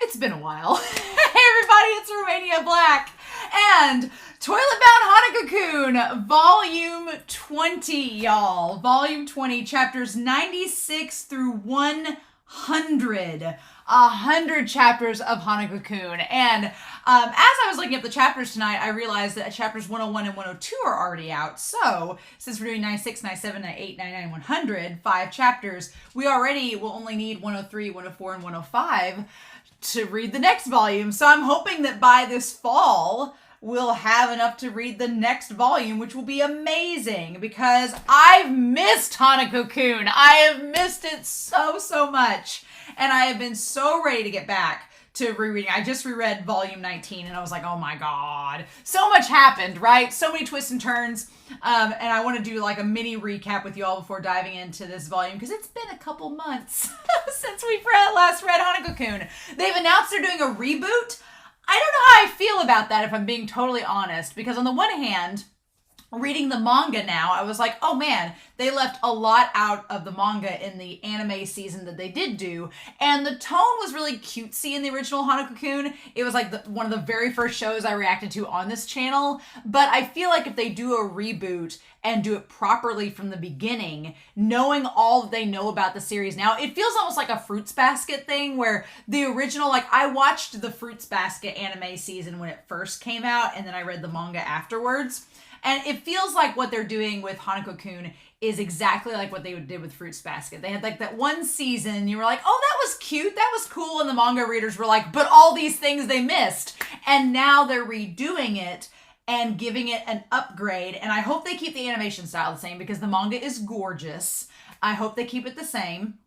It's been a while. Hey everybody, it's Romania Black and Toilet Bound Hanako-Kun, Volume 20, y'all. Volume 20, chapters 96 through 100. 100 chapters of Hanako-Kun. And as I was looking up the chapters tonight, I realized that chapters 101 and 102 are already out. So, since we're doing 96, 97, 98, 99, 100, 5 chapters, we already will only need 103, 104, and 105 to read the next volume. So I'm hoping that by this fall, we'll have enough to read the next volume, which will be amazing because I've missed Hanako-Kun. I have missed it so much. And I have been so ready to get back to rereading. I just reread volume 19 and I was like, oh my God. So much happened, right? So many twists and turns. And I want to do like a mini recap with you all before diving into this volume because it's been a couple months since we last read Hanako-Kun. They've announced they're doing a reboot. I don't know how I feel about that if I'm being totally honest, because on the one hand, reading the manga now, I was like, oh man, they left a lot out of the manga in the anime season that they did do. And the tone was really cutesy in the original Hanako-Kun. It was like one of the very first shows I reacted to on this channel. But I feel like if they do a reboot and do it properly from the beginning, knowing all that they know about the series now, it feels almost like a Fruits Basket thing where the original, like I watched the Fruits Basket anime season when it first came out and then I read the manga afterwards. And it feels like what they're doing with Hanako-Kun is exactly like what they did with Fruits Basket. They had like that one season, you were like, oh, that was cute, that was cool. And the manga readers were like, but all these things they missed. And now they're redoing it and giving it an upgrade. And I hope they keep the animation style the same because the manga is gorgeous. I hope they keep it the same.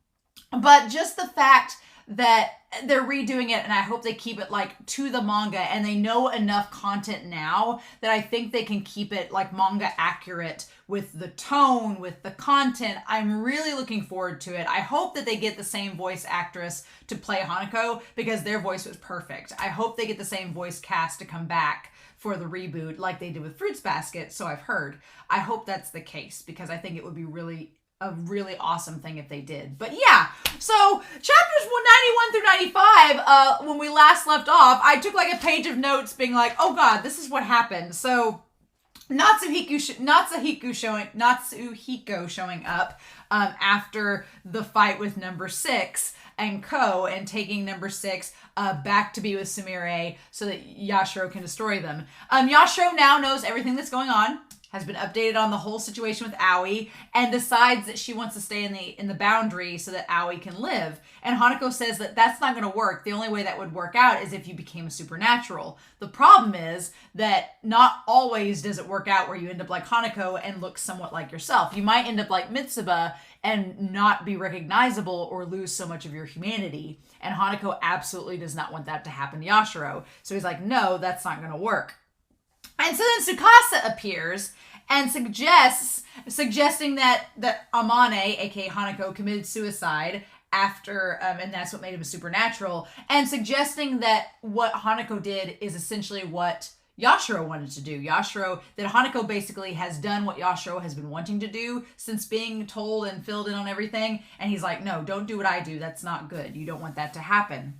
But just the fact that they're redoing it and I hope they keep it like to the manga and they know enough content now that I think they can keep it like manga accurate with the tone, with the content. I'm really looking forward to it. I hope that they get the same voice actress to play Hanako because their voice was perfect. I hope they get the same voice cast to come back for the reboot like they did with Fruits Basket, so I've heard. I hope that's the case because I think it would be a really awesome thing if they did. But yeah, so chapters 191 through 95, when we last left off, I took like a page of notes being like, oh God, this is what happened. So Natsuhiko showing up after the fight with number 6 and Ko and taking number 6 back to be with Sumire so that Yashiro can destroy them. Yashiro now knows everything that's going on, has been updated on the whole situation with Aoi, and decides that she wants to stay in the boundary so that Aoi can live. And Hanako says that that's not going to work. The only way that would work out is if you became a supernatural. The problem is that not always does it work out where you end up like Hanako and look somewhat like yourself. You might end up like Mitsuba and not be recognizable or lose so much of your humanity. And Hanako absolutely does not want that to happen to Yashiro. So he's like, no, that's not going to work. And so then Tsukasa appears and suggesting that Amane, aka Hanako, committed suicide after, and that's what made him a supernatural, and suggesting that what Hanako did is essentially what Yashiro wanted to do. That Hanako basically has done what Yashiro has been wanting to do since being told and filled in on everything, and he's like, no, don't do what I do. That's not good. You don't want that to happen.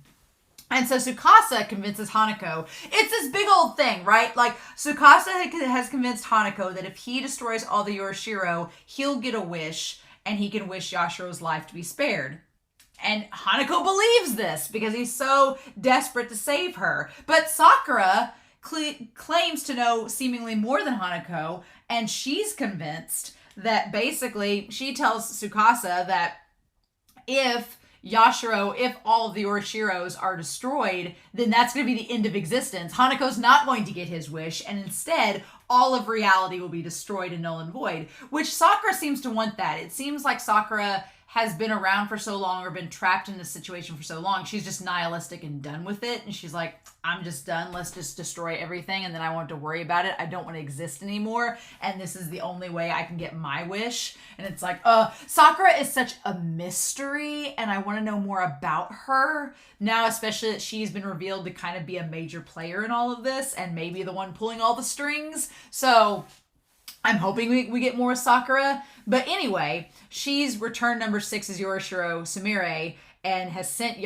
And so Tsukasa convinces Hanako. It's this big old thing, right? Like, Tsukasa has convinced Hanako that if he destroys all the Yorishiro, he'll get a wish, and he can wish Yashiro's life to be spared. And Hanako believes this because he's so desperate to save her. But Sakura claims to know seemingly more than Hanako, and she's convinced that basically she tells Tsukasa that if all of the Orishiros are destroyed, then that's going to be the end of existence. Hanako's not going to get his wish, and instead, all of reality will be destroyed and null and void, which Sakura seems to want that. It seems like Sakura has been around for so long or been trapped in this situation for so long. She's just nihilistic and done with it. And she's like, I'm just done. Let's just destroy everything. And then I won't have to worry about it. I don't want to exist anymore. And this is the only way I can get my wish. And it's like, Sakura is such a mystery. And I want to know more about her now, especially that she's been revealed to kind of be a major player in all of this and maybe the one pulling all the strings. So I'm hoping we get more Sakura. But anyway, she's returned number 6 as Yorishiro Sumire and has sent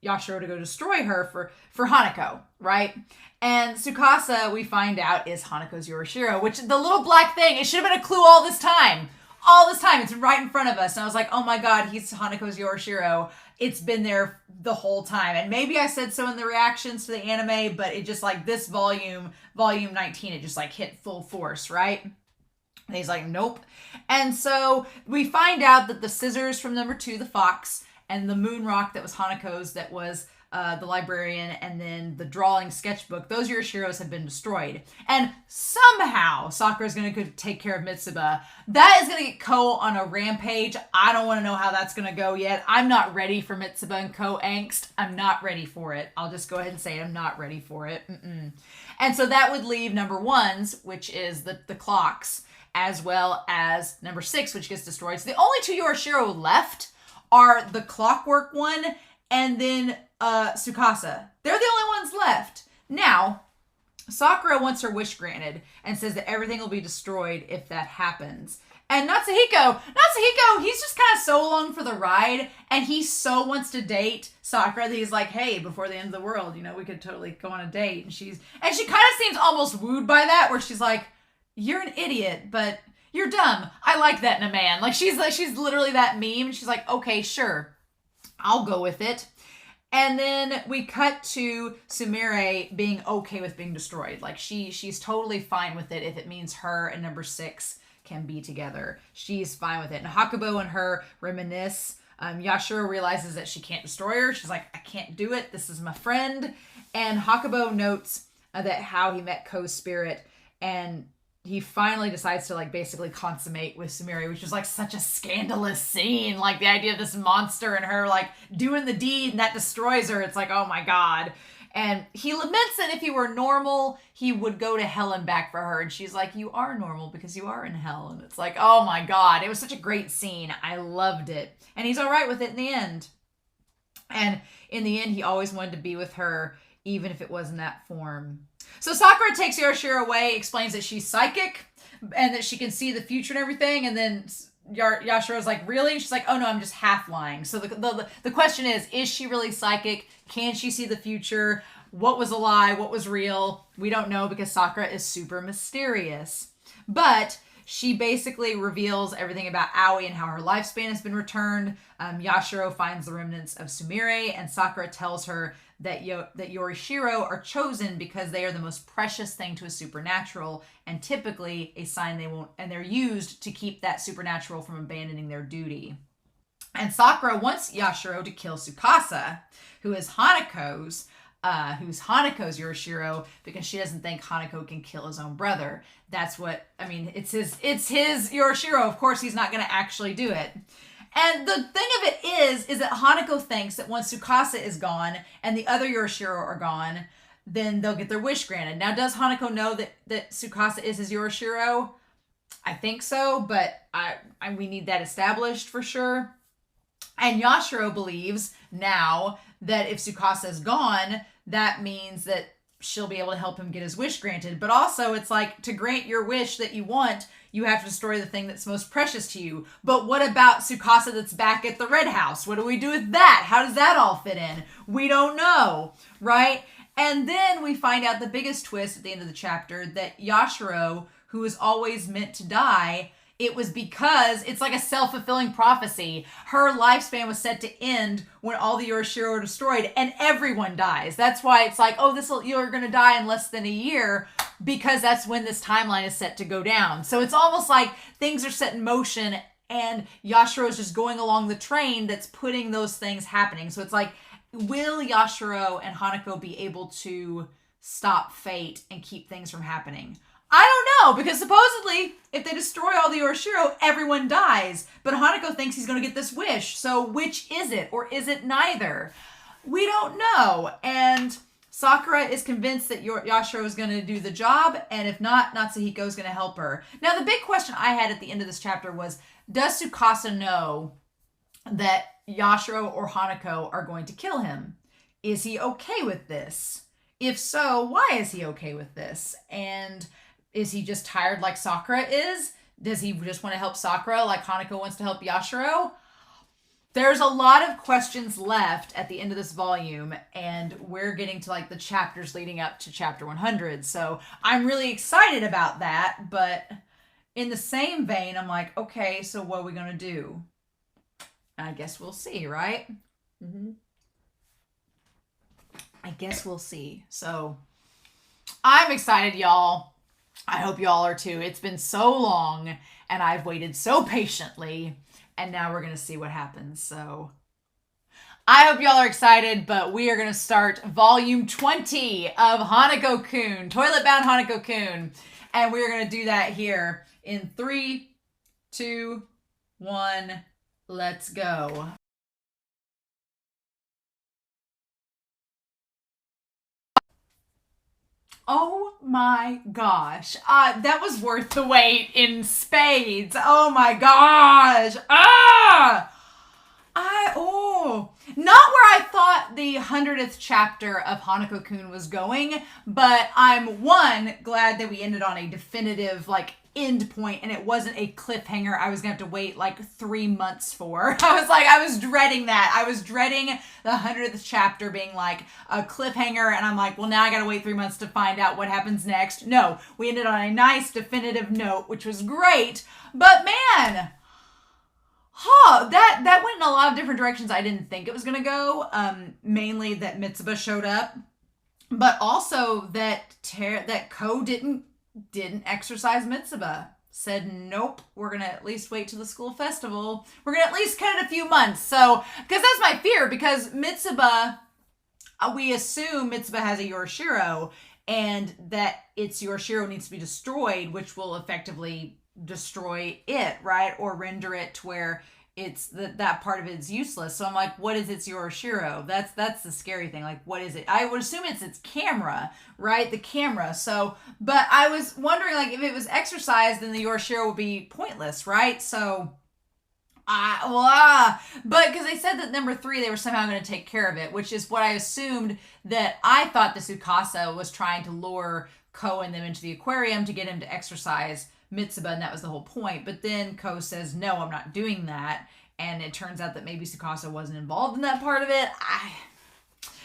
Yashiro to go destroy her for Hanako, right? And Tsukasa, we find out, is Hanako's Yorishiro, which the little black thing, it should have been a clue all this time. All this time. It's right in front of us. And I was like, oh my God, he's Hanako's Yorishiro. It's been there the whole time. And maybe I said so in the reactions to the anime, but it just like this volume 19, it just like hit full force, right? And he's like, nope. And so we find out that the scissors from number 2, the fox, and the moon rock that was Hanako's, that was the librarian, and then the drawing sketchbook, those Yorishiros have been destroyed. And somehow Sakura's going to take care of Mitsuba. That is going to get Ko on a rampage. I don't want to know how that's going to go yet. I'm not ready for Mitsuba and Ko angst. I'm not ready for it. I'll just go ahead and say I'm not ready for it. And so that would leave number 1s, which is the clocks, as well as number 6, which gets destroyed. So the only 2 Yorishiro left are the clockwork one and then Tsukasa. They're the only ones left. Now, Sakura wants her wish granted and says that everything will be destroyed if that happens. And Natsuhiko, he's just kind of so along for the ride, and he so wants to date Sakura that he's like, hey, before the end of the world, we could totally go on a date. And she kind of seems almost wooed by that, where she's like, you're an idiot, but you're dumb. I like that in a man. Like she's literally that meme. She's like, okay, sure, I'll go with it. And then we cut to Sumire being okay with being destroyed. Like she's totally fine with it if it means her and number 6 can be together. She's fine with it. And Hakubo and her reminisce. Yashiro realizes that she can't destroy her. She's like, I can't do it. This is my friend. And Hakubo notes that how he met Ko's spirit, and he finally decides to like basically consummate with Sumire, which is like such a scandalous scene. Like the idea of this monster and her like doing the deed and that destroys her. It's like, oh my God. And he laments that if he were normal, he would go to hell and back for her. And she's like, you are normal because you are in hell. And it's like, oh my God. It was such a great scene. I loved it. And he's all right with it in the end. And in the end, he always wanted to be with her, even if it was in that form. So Sakura takes Yorishiro away, explains that she's psychic and that she can see the future and everything. And then Yashiro's like, really? She's like, oh no, I'm just half lying. So the question is she really psychic? Can she see the future? What was a lie? What was real? We don't know because Sakura is super mysterious. But she basically reveals everything about Aoi and how her lifespan has been returned. Yashiro finds the remnants of Sumire, and Sakura tells her that Yorishiro are chosen because they are the most precious thing to a supernatural, and typically a sign they won't, and they're used to keep that supernatural from abandoning their duty. And Sakura wants Yashiro to kill Tsukasa, who's Hanako's Yorishiro, because she doesn't think Hanako can kill his own brother. That's what, it's his Yorishiro. Of course, he's not going to actually do it. And the thing of it is that Hanako thinks that once Tsukasa is gone and the other Yorishiro are gone, then they'll get their wish granted. Now, does Hanako know that Tsukasa is his Yorishiro? I think so, but we need that established for sure. And Yashiro believes now that if Tsukasa is gone, that means that she'll be able to help him get his wish granted. But also, it's like, to grant your wish that you want, you have to destroy the thing that's most precious to you. But what about Tsukasa that's back at the Red House? What do we do with that? How does that all fit in? We don't know, right? And then we find out the biggest twist at the end of the chapter, that Yashiro, who was always meant to die, it was because it's like a self-fulfilling prophecy. Her lifespan was set to end when all the Yorishiro are destroyed, and everyone dies. That's why it's like, you're going to die in less than a year, because that's when this timeline is set to go down. So it's almost like things are set in motion, and Yashiro is just going along the train that's putting those things happening. So it's like, will Yashiro and Hanako be able to stop fate and keep things from happening? I don't know, because supposedly, if they destroy all the Yorishiro, everyone dies. But Hanako thinks he's going to get this wish. So which is it? Or is it neither? We don't know. And Sakura is convinced that Yashiro is going to do the job. And if not, Natsuhiko is going to help her. Now, the big question I had at the end of this chapter was, does Tsukasa know that Yashiro or Hanako are going to kill him? Is he okay with this? If so, why is he okay with this? And is he just tired like Sakura is? Does he just want to help Sakura like Hanako wants to help Yashiro? there's a lot of questions left at the end of this volume, and we're getting to like the chapters leading up to chapter 100. So I'm really excited about that, but in the same vein, I'm like, okay, so what are we going to do? I guess we'll see, right? Mm-hmm. I guess we'll see. So I'm excited, y'all. I hope y'all are too. It's been so long, and I've waited so patiently. And now we're going to see what happens. So I hope y'all are excited, but we are going to start volume 20 of Hanako-Kun, Toilet Bound Hanako-Kun. And we're going to do that here in 3, 2, 1, let's go. Oh my gosh. That was worth the wait in spades. Oh my gosh. Not where I thought the 100th chapter of Hanako-Kun was going, but I'm glad that we ended on a definitive end point and it wasn't a cliffhanger I was gonna have to wait 3 months for. I was dreading that. I was dreading the 100th chapter being a cliffhanger, and I'm like, well, now I gotta wait 3 months to find out what happens next. No, we ended on a nice definitive note, which was great, but man, that went in a lot of different directions I didn't think it was gonna go. Mainly that Mitsuba showed up, but also that Ko didn't exercise Mitsuba. Said, nope, we're going to at least wait till the school festival. We're going to at least cut it a few months. So, because that's my fear, because Mitsuba, we assume Mitsuba has a Yorishiro, and that its Yorishiro needs to be destroyed, which will effectively destroy it, right? Or render it to where it's that part of it is useless. So I'm like, what is its Yorishiro? That's the scary thing. What is it? I would assume it's its camera, right? The camera. So, but I was wondering, if it was exercised, then the Yorishiro would be pointless, right? So, but because they said that number 3, they were somehow going to take care of it, which is what I assumed. That I thought the Tsukasa was trying to lure Ko and them into the aquarium to get him to exercise Mitsuba, and that was the whole point. But then Ko says, no, I'm not doing that. And it turns out that maybe Tsukasa wasn't involved in that part of it.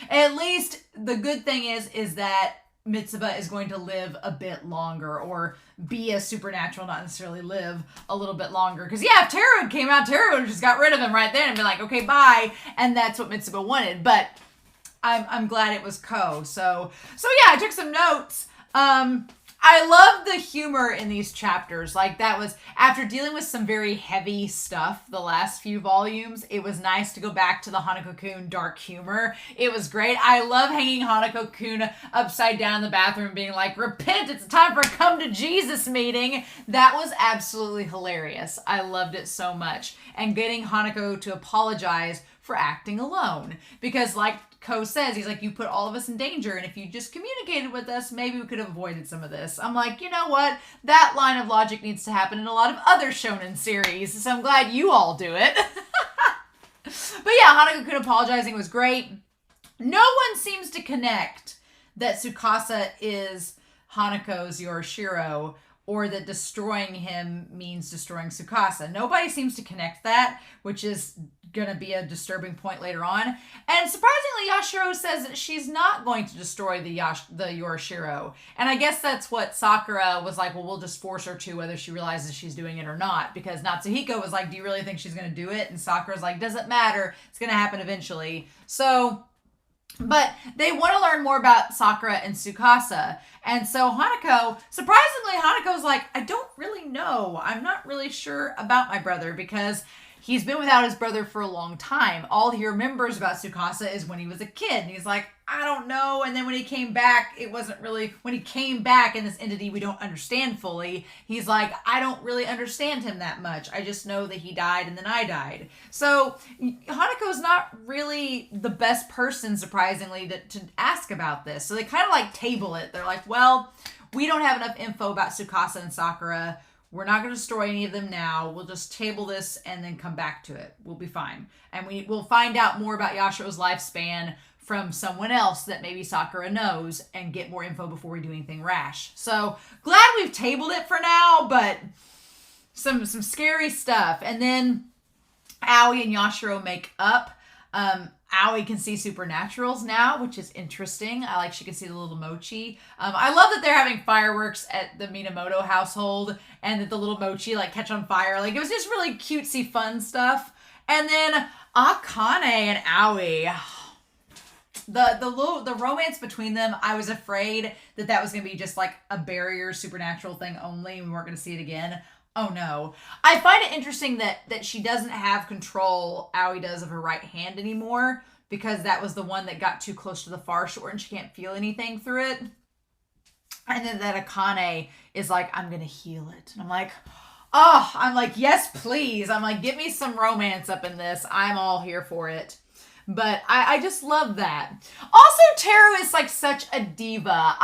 At least the good thing is that Mitsuba is going to live a bit longer, or be a supernatural, not necessarily live a little bit longer. Because yeah, if Teruo came out, Teruo just got rid of him right then and be like, okay, bye. And that's what Mitsuba wanted. But I'm glad it was Ko. So yeah, I took some notes. I love the humor in these chapters. That was, after dealing with some very heavy stuff the last few volumes, it was nice to go back to the Hanako-Kun dark humor. It was great. I love hanging Hanako-Kun upside down in the bathroom being like, repent, it's time for a come to Jesus meeting. That was absolutely hilarious. I loved it so much. And getting Hanako to apologize for acting alone. Because Ko says, he's like, you put all of us in danger, and if you just communicated with us, maybe we could have avoided some of this. I'm like, you know what? That line of logic needs to happen in a lot of other shonen series, so I'm glad you all do it. But yeah, Hanako-Kun apologizing was great. No one seems to connect that Tsukasa is Hanako's Yorishiro, or that destroying him means destroying Tsukasa. Nobody seems to connect that, which is gonna be a disturbing point later on. And surprisingly, Yashiro says that she's not going to destroy the Yorishiro. And I guess that's what Sakura was like, well, we'll just force her to, whether she realizes she's doing it or not. Because Natsuhiko was like, do you really think she's gonna do it? And Sakura's like, doesn't matter, it's gonna happen eventually. So, but they want to learn more about Sakura and Tsukasa. And so surprisingly, Hanako's like, I don't really know. I'm not really sure about my brother, because he's been without his brother for a long time. All he remembers about Tsukasa is when he was a kid. And he's like, I don't know. And then when he came back, when he came back in this entity we don't understand fully, he's like, I don't really understand him that much. I just know that he died and then I died. So Hanako's not really the best person, surprisingly, to ask about this. So they kind of table it. They're like, well, we don't have enough info about Tsukasa and Sakura. We're not going to destroy any of them now. We'll just table this and then come back to it. We'll be fine. And we'll find out more about Yashiro's lifespan from someone else that maybe Sakura knows, and get more info before we do anything rash. So glad we've tabled it for now, but some scary stuff. And then Aoi and Yashiro make up. Aoi can see supernaturals now, which is interesting. I like she can see the little mochi. I love that they're having fireworks at the Minamoto household and that the little mochi like catch on fire. Like it was just really cutesy fun stuff. And then Akane and Aoi. The romance between them, I was afraid that was going to be just like a barrier supernatural thing only. We weren't going to see it again. Oh no. I find it interesting that she doesn't have control, Aoi does, of her right hand anymore, because that was the one that got too close to the far shore and she can't feel anything through it. And then that Akane is like, I'm going to heal it. And I'm like, yes, please. I'm like, get me some romance up in this. I'm all here for it. But I just love that. Also, Teru is like such a diva.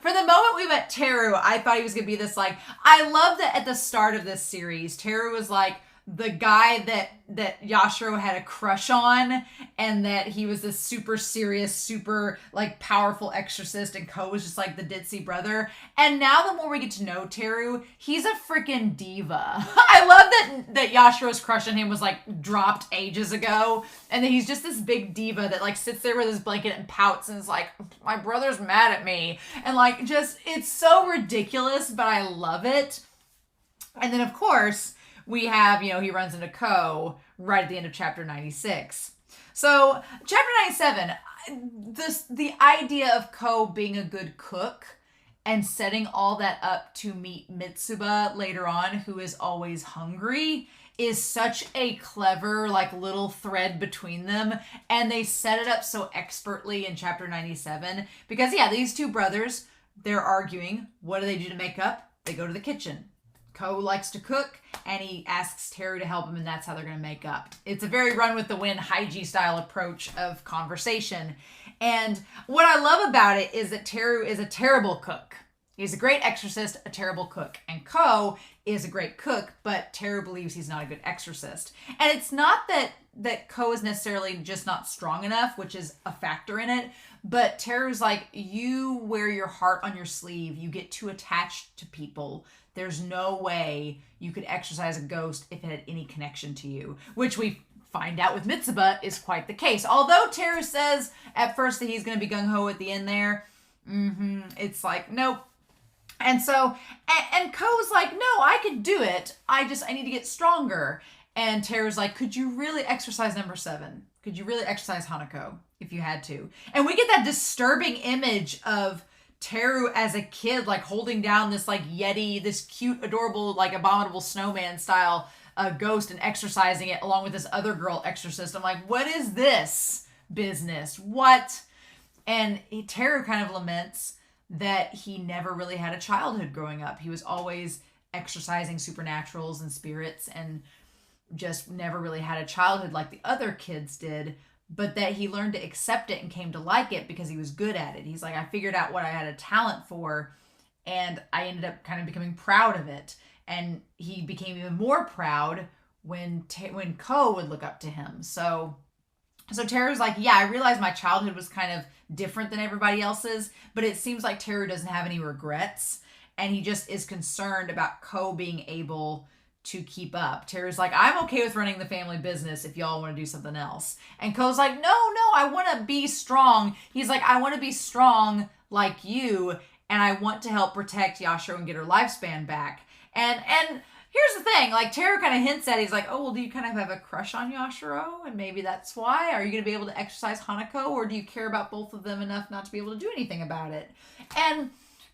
For the moment we met Teru, I thought he was going to be this like, I love that at the start of this series, Teru was like the guy that Yashiro had a crush on, and that he was this super serious, super like powerful exorcist, and Ko was just like the ditzy brother. And now the more we get to know Teru, he's a freaking diva. I love that Yashiro's crush on him was like dropped ages ago, and that he's just this big diva that like sits there with his blanket and pouts and is like, my brother's mad at me. And like just, it's so ridiculous, but I love it. And then of course, we have, he runs into Ko right at the end of chapter 96. So, chapter 97, the idea of Ko being a good cook and setting all that up to meet Mitsuba later on, who is always hungry, is such a clever, like, little thread between them. And they set it up so expertly in chapter 97. Because, yeah, these two brothers, they're arguing. What do they do to make up? They go to the kitchen. Ko likes to cook, and he asks Teru to help him, and that's how they're going to make up. It's a very Run with the Wind, Haiji style approach of conversation. And what I love about it is that Teru is a terrible cook. He's a great exorcist, a terrible cook. And Ko is a great cook, but Teru believes he's not a good exorcist. And it's not that Ko is necessarily just not strong enough, which is a factor in it, but Teru's like, you wear your heart on your sleeve. You get too attached to people. There's no way you could exorcise a ghost if it had any connection to you, which we find out with Mitsuba is quite the case. Although Teru says at first that he's going to be gung-ho at the end there, it's like, nope. And so, and Ko's like, no, I could do it. I need to get stronger. And Teru's like, could you really exercise number 7? Could you really exercise Hanako if you had to? And we get that disturbing image of Teru as a kid, like holding down this like Yeti, this cute, adorable, like abominable snowman style ghost and exercising it along with this other girl exorcist. I'm like, what is this business? What? And Teru kind of laments that he never really had a childhood growing up. He was always exercising supernaturals and spirits and just never really had a childhood like the other kids did, but that he learned to accept it and came to like it because he was good at it. He's like, I figured out what I had a talent for, and I ended up kind of becoming proud of it. And he became even more proud when Ko would look up to him. So Teru's like, yeah, I realized my childhood was kind of different than everybody else's, but it seems like Teru doesn't have any regrets, and he just is concerned about Ko being able to keep up. Teru's like, I'm okay with running the family business if y'all want to do something else. And Ko's like, no, I want to be strong. He's like, I want to be strong like you, and I want to help protect Yashiro and get her lifespan back. And here's the thing, like Teru kind of hints at, he's like, oh, well, do you kind of have a crush on Yashiro? And maybe that's why? Are you going to be able to exercise Hanako, or do you care about both of them enough not to be able to do anything about it? And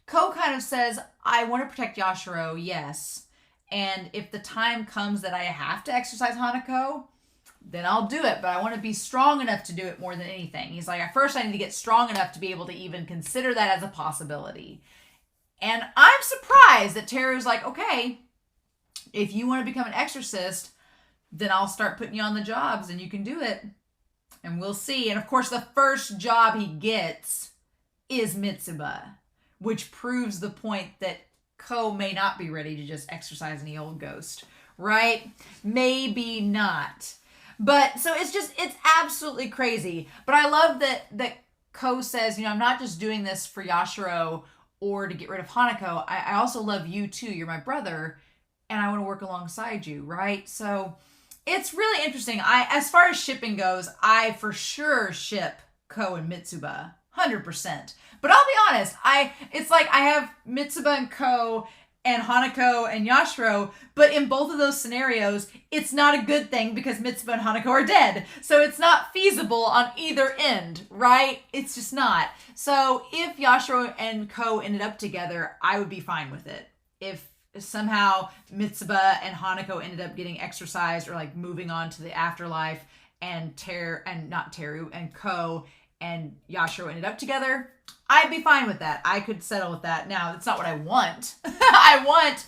Ko kind of says, I want to protect Yashiro, yes. And if the time comes that I have to exercise Hanako, then I'll do it. But I want to be strong enough to do it more than anything. He's like, at first I need to get strong enough to be able to even consider that as a possibility. And I'm surprised that Teru's like, okay, if you want to become an exorcist, then I'll start putting you on the jobs and you can do it. And we'll see. And of course, the first job he gets is Mitsuba, which proves the point that Ko may not be ready to just exercise any old ghost, right? Maybe not. But so it's absolutely crazy. But I love that Ko says, I'm not just doing this for Yashiro or to get rid of Hanako. I also love you too. You're my brother, and I want to work alongside you, right? So It's really interesting. As far as shipping goes, I for sure ship Ko and Mitsuba, 100%. But I'll be honest, it's like I have Mitsuba and Ko and Hanako and Yashiro, but in both of those scenarios, it's not a good thing because Mitsuba and Hanako are dead. So it's not feasible on either end, right? It's just not. So if Yashiro and Ko ended up together, I would be fine with it. If somehow Mitsuba and Hanako ended up getting exorcised or like moving on to the afterlife, and Teru and Ko and Yashiro ended up together, I'd be fine with that. I could settle with that. Now, that's not what I want. I want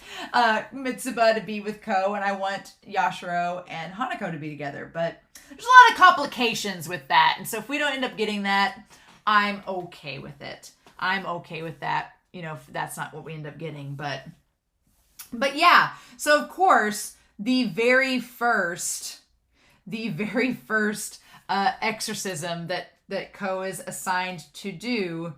Mitsuba to be with Ko, and I want Yashiro and Hanako to be together. But there's a lot of complications with that. And so if we don't end up getting that, I'm okay with it. I'm okay with that, if that's not what we end up getting. But yeah, so of course, the very first exorcism that Ko is assigned to do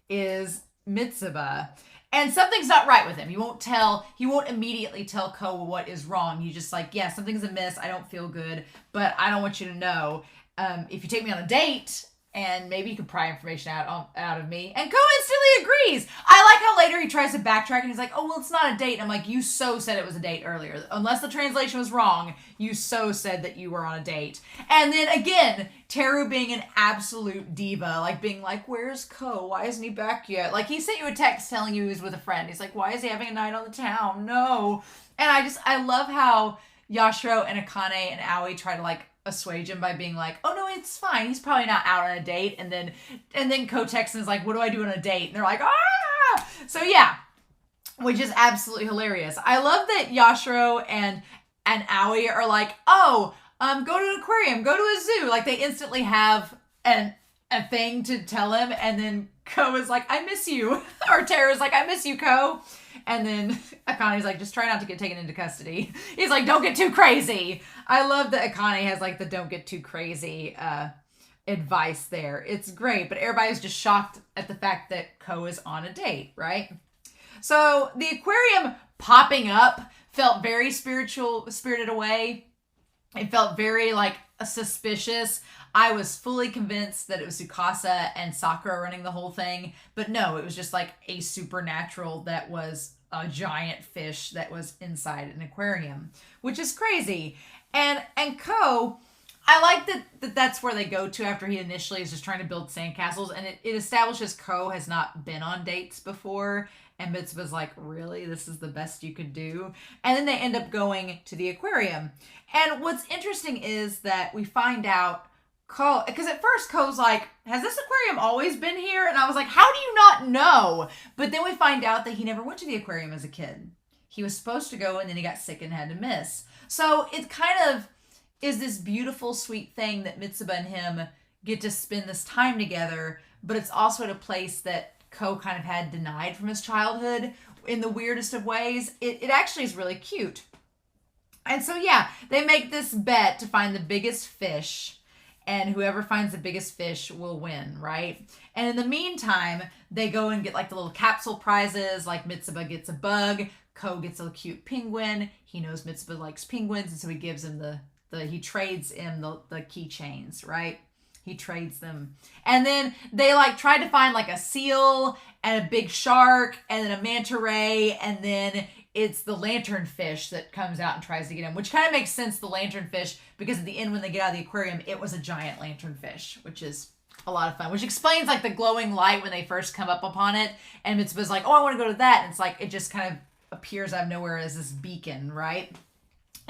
is Mitsuba. And something's not right with him. He won't immediately tell Ko what is wrong. He's just like, yeah, something's amiss. I don't feel good, but I don't want you to know. If you take me on a date, and maybe you can pry information out of me. And Ko instantly agrees. I like how later he tries to backtrack and he's like, oh, well, it's not a date. And I'm like, you so said it was a date earlier. Unless the translation was wrong, you so said that you were on a date. And then again, Teru being an absolute diva, like being like, where's Ko? Why isn't he back yet? Like he sent you a text telling you he was with a friend. He's like, why is he having a night on the town? No. And I love how Yashiro and Akane and Aoi try to like assuage him by being like, oh no, it's fine, he's probably not out on a date. And then Ko texts and is like, what do I do on a date? And they're like, ah. So yeah, which is absolutely hilarious. I love that Yashiro and Aoi are like, oh, go to an aquarium, go to a zoo. Like they instantly have a thing to tell him. And then Ko is like, I miss you. Or Tara's like, I miss you, Ko. And then Akane's like, just try not to get taken into custody. He's like, don't get too crazy. I love that Akane has like the don't get too crazy advice there. It's great, but everybody's just shocked at the fact that Ko is on a date, right? So the aquarium popping up felt very spirited away. It felt very like suspicious. I was fully convinced that it was Tsukasa and Sakura running the whole thing, but no, it was just like a supernatural that was a giant fish that was inside an aquarium, which is crazy. And Ko, I like that's where they go to after he initially is just trying to build sandcastles, and it establishes Ko has not been on dates before, and Mitsuba's like, really? This is the best you could do? And then they end up going to the aquarium. And what's interesting is that we find out Ko, because at first Ko's like, has this aquarium always been here? And I was like, how do you not know? But then we find out that he never went to the aquarium as a kid. He was supposed to go and then he got sick and had to miss. So it kind of is this beautiful, sweet thing that Mitsuba and him get to spend this time together, but it's also at a place that Ko kind of had denied from his childhood in the weirdest of ways. It actually is really cute. And so yeah, they make this bet to find the biggest fish, and whoever finds the biggest fish will win, right? And in the meantime, they go and get like the little capsule prizes, like Mitsuba gets a bug, Ko gets a cute penguin. He knows Mitsuba likes penguins, and so he gives him he trades him the keychains, right? He trades them. And then they like try to find like a seal and a big shark and then a manta ray, and then it's the lanternfish that comes out and tries to get him, which kind of makes sense, the lanternfish, because at the end when they get out of the aquarium, it was a giant lanternfish, which is a lot of fun, which explains like the glowing light when they first come up upon it, and Mitsuba's like, oh, I want to go to that, and it's like, it just kind of appears out of nowhere as this beacon, right?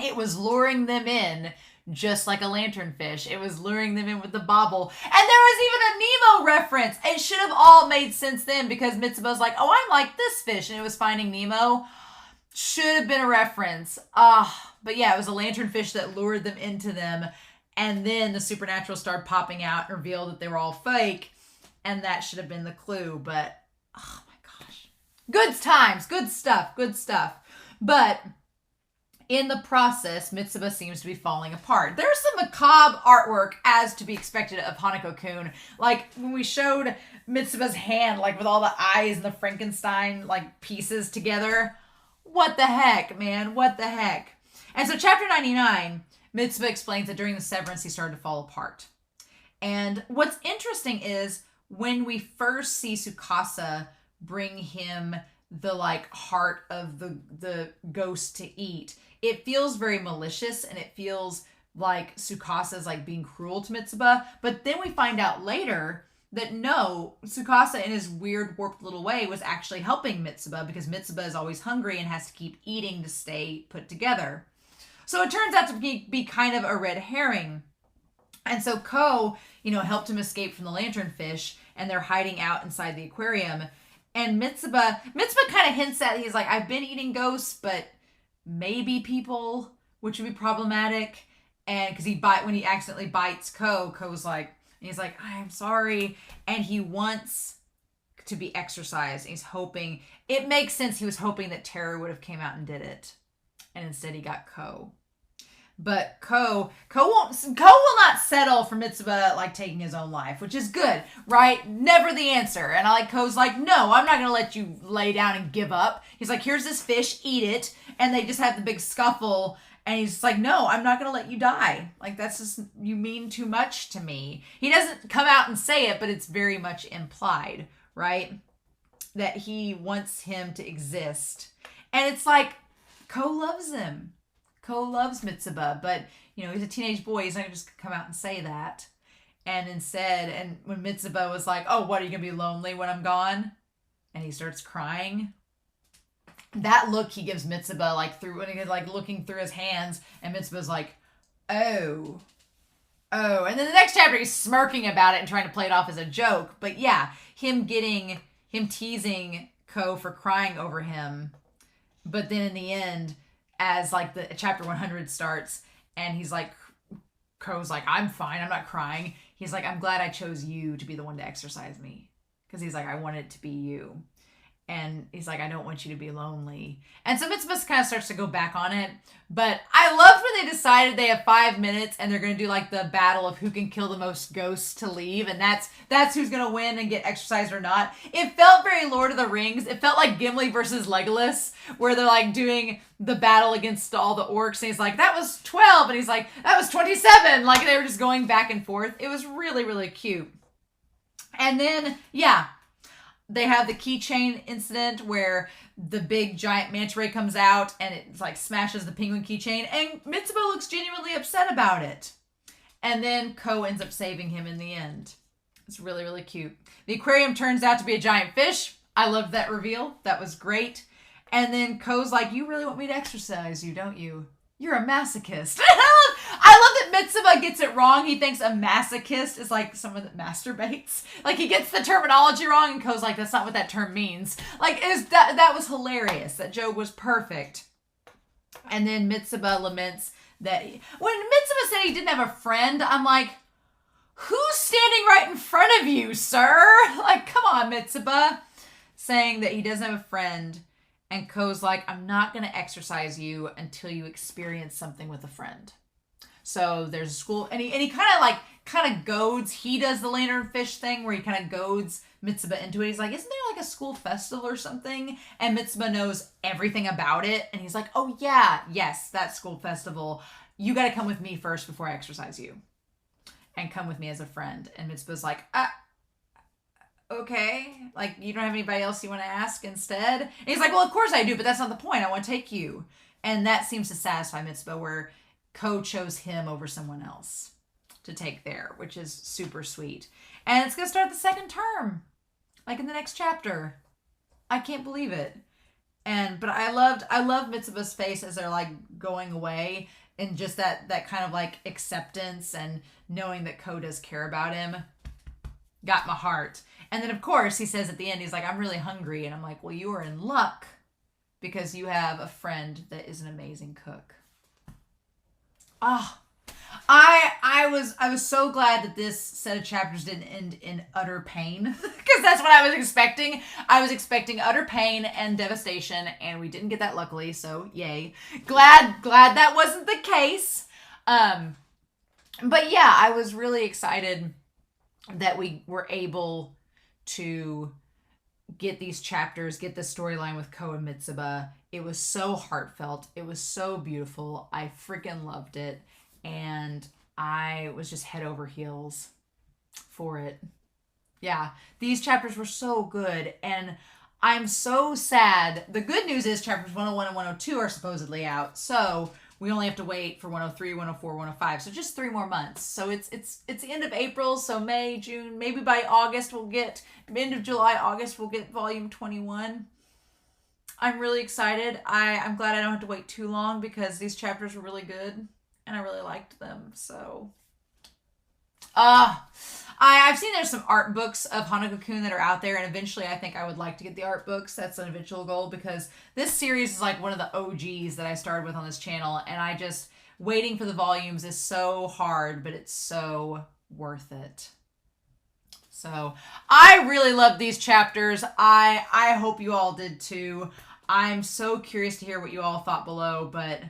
It was luring them in just like a lanternfish. It was luring them in with the bobble. And there was even a Nemo reference. It should have all made sense then, because Mitsuba's like, oh, I'm like this fish, and it was Finding Nemo. Should have been a reference. But yeah, it was a lanternfish that lured them into them, and then the supernatural started popping out and revealed that they were all fake, and that should have been the clue. But oh my gosh, good times, good stuff. But in the process, Mitsuba seems to be falling apart. There's some macabre artwork, as to be expected, of Hanako-Kun. Like when we showed Mitsuba's hand, like with all the eyes and the Frankenstein like pieces together. What the heck, man? What the heck? And so chapter 99 Mitsuba explains that during the severance, he started to fall apart. And what's interesting is when we first see Tsukasa bring him the like heart of the ghost to eat, it feels very malicious and it feels like Tsukasa's like being cruel to Mitsuba. But then we find out later that no, Tsukasa in his weird warped little way was actually helping Mitsuba because Mitsuba is always hungry and has to keep eating to stay put together. So it turns out to be kind of a red herring. And so Ko, helped him escape from the lanternfish, and they're hiding out inside the aquarium. And Mitsuba kind of hints at, he's like, I've been eating ghosts, but maybe people, which would be problematic. And because when he accidentally bites Ko's like, he's like, I'm sorry. And he wants to be exorcised. He's hoping, it makes sense. He was hoping that Teru would have came out and did it. And instead he got Ko. But Ko will not settle for Mitsuba like taking his own life, which is good, right? Never the answer. And Ko's like, no, I'm not going to let you lay down and give up. He's like, here's this fish, eat it. And they just have the big scuffle. And he's just like, no, I'm not going to let you die. Like, that's just, you mean too much to me. He doesn't come out and say it, but it's very much implied, right? That he wants him to exist. And it's like, Ko loves him. Ko loves Mitsuba, but, he's a teenage boy. He's not going to just come out and say that. And instead, and when Mitsuba was like, oh, what, are you going to be lonely when I'm gone? And he starts crying. That look he gives Mitsuba, when he's, looking through his hands, and Mitsuba's like, oh. And then the next chapter, he's smirking about it and trying to play it off as a joke. But yeah, him teasing Ko for crying over him. But then in the end, as the chapter 100 starts, and he's like, Ko's like, I'm fine, I'm not crying. He's like, I'm glad I chose you to be the one to exercise me. Because he's like, I want it to be you. And he's like, I don't want you to be lonely. And so Mitsuba kind of starts to go back on it. But I loved when they decided they have 5 minutes and they're going to do the battle of who can kill the most ghosts to leave. And that's who's going to win and get exercised or not. It felt very Lord of the Rings. It felt like Gimli versus Legolas, where they're doing the battle against all the orcs. And he's like, that was 12. And he's like, that was 27. They were just going back and forth. It was really, really cute. And then, yeah. They have the keychain incident where the big giant manta ray comes out and it smashes the penguin keychain, and Mitsuba looks genuinely upset about it. And then Ko ends up saving him in the end. It's really, really cute. The aquarium turns out to be a giant fish. I loved that reveal. That was great. And then Ko's like, you really want me to exercise you, don't you? You're a masochist. I love that Mitsuba gets it wrong. He thinks a masochist is someone that masturbates. He gets the terminology wrong, and Ko's like, that's not what that term means. That was hilarious. That joke was perfect. And then Mitsuba laments that when Mitsuba said he didn't have a friend, I'm like, who's standing right in front of you, sir? Come on, Mitsuba. Saying that he doesn't have a friend. And Ko's like, I'm not going to exercise you until you experience something with a friend. So there's a school, and he kind of goads. He does the lanternfish thing where he kind of goads Mitsuba into it. He's like, isn't there a school festival or something? And Mitsuba knows everything about it. And he's like, oh yeah, yes, that school festival. You got to come with me first before I exercise you. And come with me as a friend. And Mitsuba's like, okay, you don't have anybody else you want to ask instead? And he's like, well, of course I do, but that's not the point. I want to take you. And that seems to satisfy Mitsuba, where Ko chose him over someone else to take there, which is super sweet. And it's going to start the second term, in the next chapter. I can't believe it. But I loved Mitsuba's face as they're going away, and just that kind of acceptance and knowing that Ko does care about him got my heart. And then, of course, he says at the end, he's like, I'm really hungry. And I'm like, well, you are in luck because you have a friend that is an amazing cook. I was so glad that this set of chapters didn't end in utter pain, because that's what I was expecting. I was expecting utter pain and devastation, and we didn't get that, luckily, so yay. Glad that wasn't the case. But yeah, I was really excited that we were able to get these chapters, get the storyline with Ko and Mitsuba. It was so heartfelt. It was so beautiful. I freaking loved it. and I was just head over heels for it. Yeah, these chapters were so good, and I'm so sad. The good news is chapters 101 and 102 are supposedly out, so we only have to wait for 103, 104, 105. So just 3 more months. So it's the end of April, so May, June, maybe by August we'll get, end of July, August we'll get volume 21. I'm really excited. I'm glad I don't have to wait too long because these chapters were really good and I really liked them. So I've seen there's some art books of Hanako-Kun that are out there, and eventually I think I would like to get the art books. That's an eventual goal because this series is like one of the OGs that I started with on this channel, and I just, waiting for the volumes is so hard, but it's so worth it. So I really love these chapters. I hope you all did too. I'm so curious to hear what you all thought below, but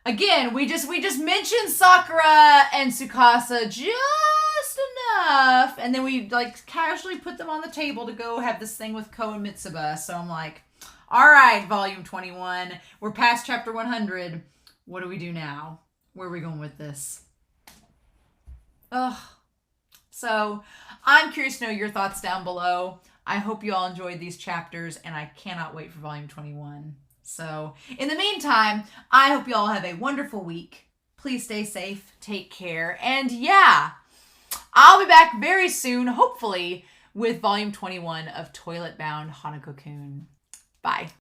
again, we just mentioned Sakura and Tsukasa just enough, and then we like casually put them on the table to go have this thing with Ko and Mitsuba. So I'm like, all right, volume 21, we're past chapter 100. What do we do now? Where are we going with this? Ugh. So I'm curious to know your thoughts down below. I hope you all enjoyed these chapters, and I cannot wait for volume 21. So in the meantime, I hope you all have a wonderful week. Please stay safe, take care, and yeah, I'll be back very soon, hopefully, with volume 21 of Toilet Bound Hanako-Kun. Bye.